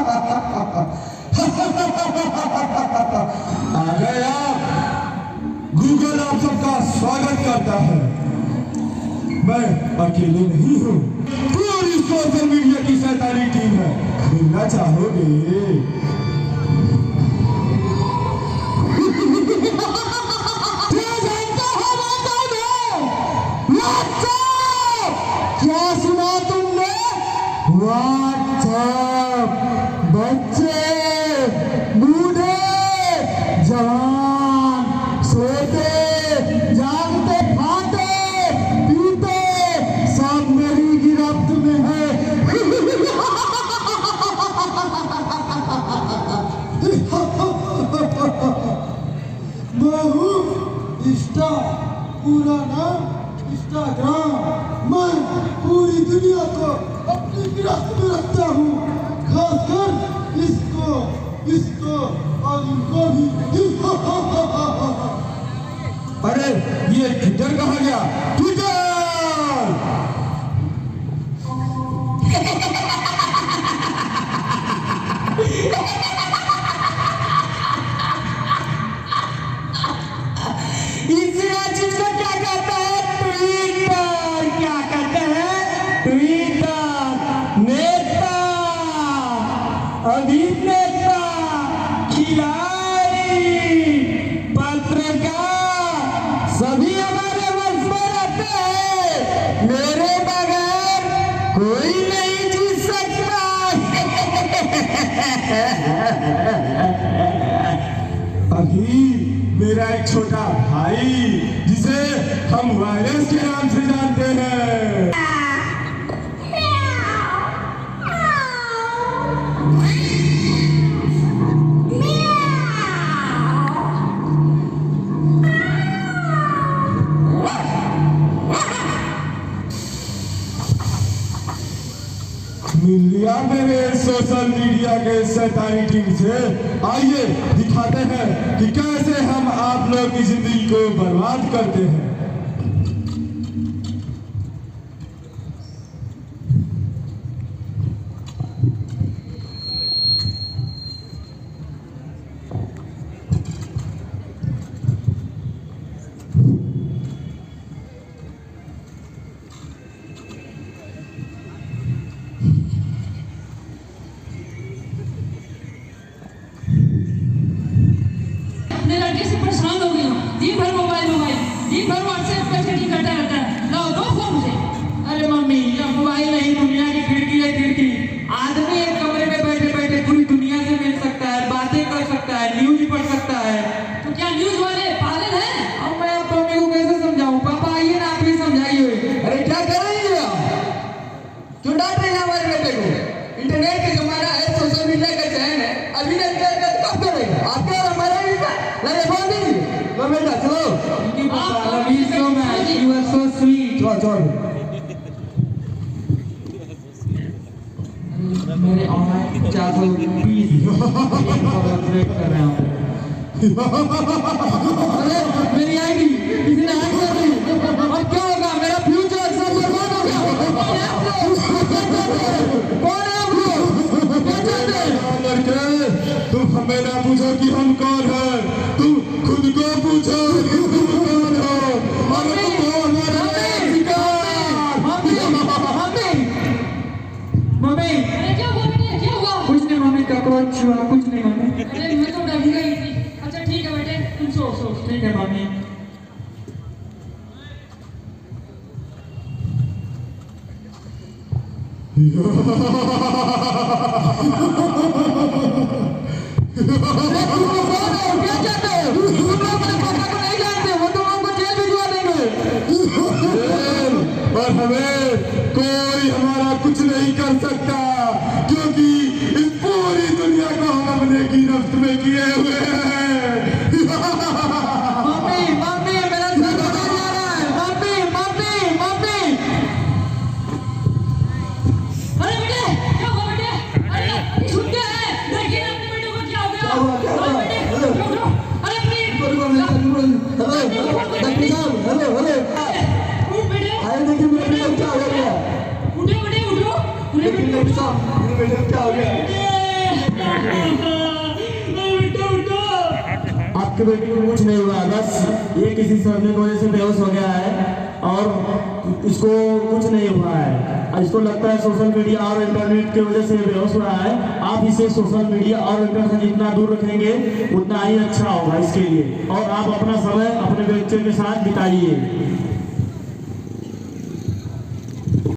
आ गए आप। गूगल आप सबका स्वागत करता है। मैं अकेले नहीं हूँ, पूरी सोशल मीडिया की शैतानी टीम है। मिलना चाहोगे? क्या सुना तुमने? व्हाट्सएप, बच्चे, बूढ़े, जवान, सोते, जागते, खाते, पीते, सब मेरी गिरफ्त में है। मैं हूँ इंस्टा, पूरा नाम इंस्टाग्राम। मैं पूरी दुनिया को अपनी गिरफ्त में रखता हूँ, खासकर इसको और इनको भी। अरे ये ट्विटर कहाँ गया? ट्विटर! अभिनेता, खिलाड़ी, पत्रकार सभी हमारे वश में रहते हैं। मेरे बगैर कोई नहीं जी सकता। अभी मेरा एक छोटा भाई, जिसे हम वायरस के नाम से जानते हैं, मिलिया मेरे सोशल मीडिया के शैतानी टीम से। आइए दिखाते हैं कि कैसे हम आप लोग की जिंदगी को बर्बाद करते हैं। परेशान हो गई हूँ। दिन भर मोबाइल दिन भर व्हाट्सएप पे चैटिंग करता रहता है। लाओ दो फोन मुझे। अरे मम्मी, ये मोबाइल नहीं, दुनिया की खिड़की है। खिड़की आदमी एक कमरे में बैठे बैठे पूरी दुनिया से मिल सकता है, बातें कर सकता है, न्यूज पढ़ सकता है। तो क्या न्यूज वाले पागल हैं? अब मैं आप मम्मी को कैसे समझाऊं? पापा आइए ना, आप ही समझाइए। अरे क्या कर रही है आप? क्यों डांट रहे हैं हमारे बेटे को? इंटरनेट का जमाना है, सोशल मीडिया का चयन है। अभी नहीं कब करेगा? आपका और हमारा ही था। बेटा चलो। You are so sweet. चलो मेरे ऑनलाइन 420 कर रहे हैं। अरे मेरी आईडी किसी ने हैक कर ली। अब क्या होगा? मेरा फ्यूचर सब बर्बाद हो गया। कौन है आप लोग? लड़के, तुम हमें ना पूछो कि हम कौन हैं, तुम खुद को पूछो कि तुम कौन हो। मम्मी, क्या हुआ बेटे? क्या हुआ? कुछ नहीं मम्मी, कॉकरोच हुआ। कुछ नहीं मम्मी। अरे मैं तो डर गई थी। अच्छा ठीक है बेटे, तुम सो। ठीक है मम्मी। क्या चाहते हो? तुम लोग अपने पापा को नहीं जानते, वो तुम लोगों को जेल भिजवा देंगे। और हमें कोई हमारा कुछ नहीं कर सकता, क्योंकि इस पूरी दुनिया को हम अपने गिरफ्त में किए हुए हैं। मम्मी, मेरा सर बदल जा रहा है। मम्मी। अरे बेटे, क्या हुआ बेटे? अरे छूट गया है। देखिए ना अपने बेटे को क्या हो गया। अरे प्लीज। हेलो आए देखिए मेरे बेटे को क्या हो गया? उठो। देखिए डॉक्टर साहब, मेरे बेटे को क्या हो गया? आपके बेटे को कुछ नहीं हुआ, बस ये किसी सदमे की वजह से बेहोश हो गया है और इसको कुछ नहीं हुआ है। और इसको लगता है सोशल मीडिया और इंटरनेट की वजह से बेहोश हुआ है। आप इसे सोशल मीडिया और इंटरनेट से जितना दूर रखेंगे उतना ही अच्छा होगा इसके लिए, और आप अपना समय अपने बच्चे के साथ बिताइए।